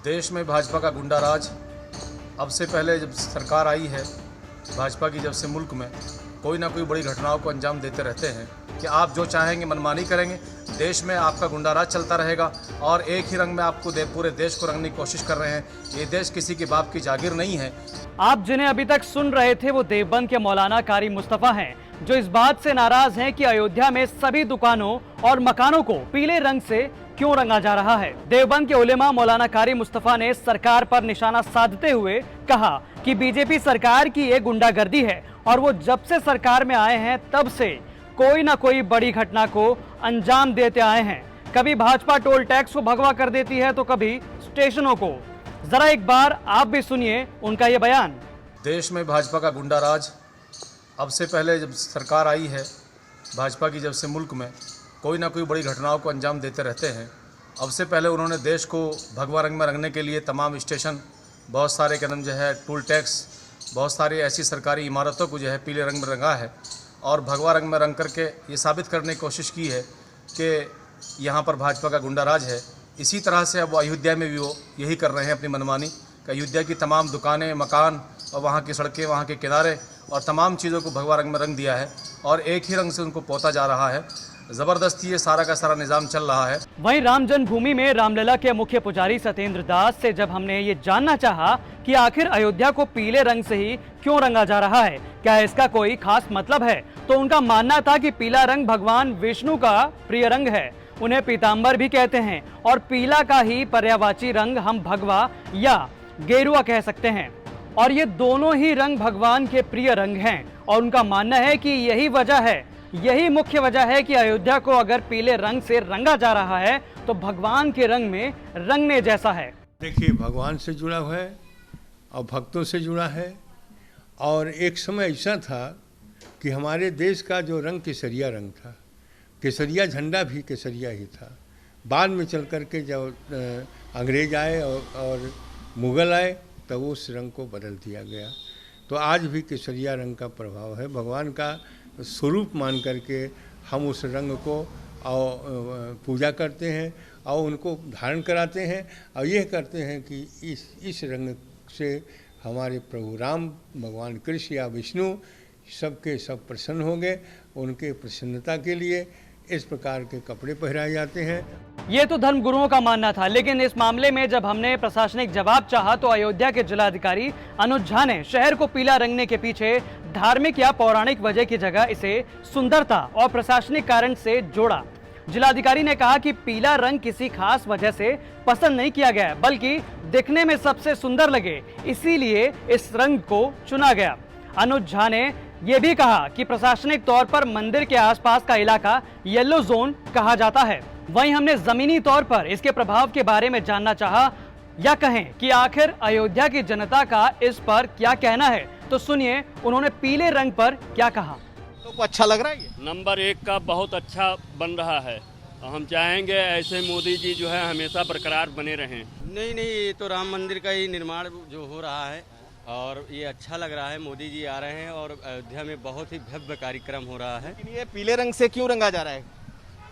देश में भाजपा का गुंडा राज अब से पहले जब सरकार आई है भाजपा की, जब से मुल्क में कोई ना कोई बड़ी घटनाओं को अंजाम देते रहते हैं कि आप जो चाहेंगे मनमानी करेंगे। देश में आपका गुंडा राज चलता रहेगा और एक ही रंग में आपको पूरे देश को रंगने की कोशिश कर रहे हैं। ये देश किसी के बाप की जागीर नहीं है। आप जिन्हें अभी तक सुन रहे थे वो देवबंद के मौलाना कारी मुस्तफा हैं, जो इस बात से नाराज हैं कि अयोध्या में सभी दुकानों और मकानों को पीले रंग से क्यों रंगा जा रहा है। देवबंद के उलेमा मौलाना कारी मुस्तफा ने सरकार पर निशाना साधते हुए कहा कि बीजेपी सरकार की ये गुंडागर्दी है और वो जब से सरकार में आए हैं तब से कोई ना कोई बड़ी घटना को अंजाम देते आए हैं। कभी भाजपा टोल टैक्स को भगवा कर देती है तो कभी स्टेशनों को। जरा एक बार आप भी सुनिए उनका ये बयान। देश में भाजपा का गुंडा राज अब से पहले जब सरकार आई है भाजपा की, जब से मुल्क में कोई ना कोई बड़ी घटनाओं को अंजाम देते रहते हैं। अब से पहले उन्होंने देश को भगवा रंग में रंगने के लिए तमाम स्टेशन, बहुत सारे कदम जो है टोल टैक्स, बहुत सारी ऐसी सरकारी इमारतों को जो है पीले रंग में रंगा है और भगवा रंग में रंग करके ये साबित करने की कोशिश की है कि यहाँ पर भाजपा का गुंडा राज है। इसी तरह से अब अयोध्या में भी वो यही कर रहे हैं अपनी मनमानी कि अयोध्या की तमाम दुकानें, मकान और वहाँ की सड़कें, वहाँ के किनारे और तमाम चीज़ों को भगवा रंग में रंग दिया है और एक ही रंग से उनको पोता जा रहा है। जबरदस्ती ये सारा का सारा निजाम चल रहा है। वहीं राम जन्मभूमि में रामलला के मुख्य पुजारी सत्येंद्र दास से जब हमने ये जानना चाहा कि आखिर अयोध्या को पीले रंग से ही क्यों रंगा जा रहा है, क्या इसका कोई खास मतलब है, तो उनका मानना था कि पीला रंग भगवान विष्णु का प्रिय रंग है। उन्हें पीताम्बर भी कहते हैं और पीला का ही पर्यायवाची रंग हम भगवा या गेरुआ कह सकते हैं और ये दोनों ही रंग भगवान के प्रिय रंग हैं और उनका मानना है कि यही मुख्य वजह है कि अयोध्या को अगर पीले रंग से रंगा जा रहा है तो भगवान के रंग में रंगने जैसा है। देखिए, भगवान से जुड़ा हुआ है और भक्तों से जुड़ा है और एक समय ऐसा था कि हमारे देश का जो रंग केसरिया रंग था, केसरिया झंडा भी केसरिया ही था। बाद में चल कर के जब अंग्रेज आए और मुग़ल आए तब उस रंग को बदल दिया गया। तो आज भी केसरिया रंग का प्रभाव है। भगवान का स्वरूप मान करके हम उस रंग को पूजा करते हैं और उनको धारण कराते हैं और यह करते हैं कि इस रंग से हमारे प्रभु राम, भगवान कृष्ण या विष्णु सबके सब प्रसन्न होंगे। उनके प्रसन्नता के लिए इस प्रकार के कपड़े पहनाए जाते हैं। ये तो धर्म गुरुओं का मानना था, लेकिन इस मामले में जब हमने प्रशासनिक जवाब चाहा तो अयोध्या के जिलाधिकारी अनुज झा ने शहर को पीला रंगने के पीछे धार्मिक या पौराणिक वजह की जगह इसे सुंदरता और प्रशासनिक कारण से जोड़ा। जिलाधिकारी ने कहा कि पीला रंग किसी खास वजह से पसंद नहीं किया गया, बल्कि दिखने में सबसे सुंदर लगे इसीलिए इस रंग को चुना गया। अनुज झा ने यह भी कहा कि प्रशासनिक तौर पर मंदिर के आसपास का इलाका येलो जोन कहा जाता है। वहीं हमने जमीनी तौर पर इसके प्रभाव के बारे में जानना चाहा, या कहें कि आखिर अयोध्या की जनता का इस पर क्या कहना है, तो सुनिए उन्होंने पीले रंग पर क्या कहा। तो अच्छा लग रहा है ये? नंबर 1 का बहुत अच्छा बन रहा है। हम चाहेंगे ऐसे मोदी जी जो है हमेशा बरकरार बने रहें। नहीं, ये तो राम मंदिर का ही निर्माण जो हो रहा है और ये अच्छा लग रहा है। मोदी जी आ रहे हैं और अयोध्या में बहुत ही भव्य कार्यक्रम हो रहा है। ये पीले रंग से क्यों रंगा जा रहा है?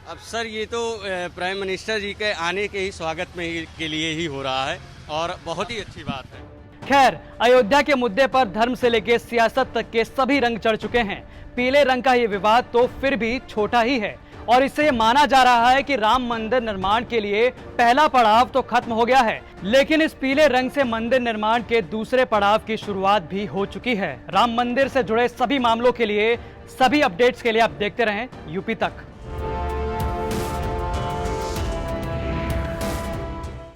अब सर, ये तो प्राइम मिनिस्टर जी के आने के ही स्वागत में के लिए ही हो रहा है और बहुत ही अच्छी बात है। खैर, अयोध्या के मुद्दे पर धर्म से लेकर सियासत तक के सभी रंग चढ़ चुके हैं। पीले रंग का ये विवाद तो फिर भी छोटा ही है और इससे माना जा रहा है कि राम मंदिर निर्माण के लिए पहला पड़ाव तो खत्म हो गया है, लेकिन इस पीले रंग से मंदिर निर्माण के दूसरे पड़ाव की शुरुआत भी हो चुकी है। राम मंदिर से जुड़े सभी मामलों के लिए, सभी अपडेट्स के लिए आप देखते रहें यूपी तक।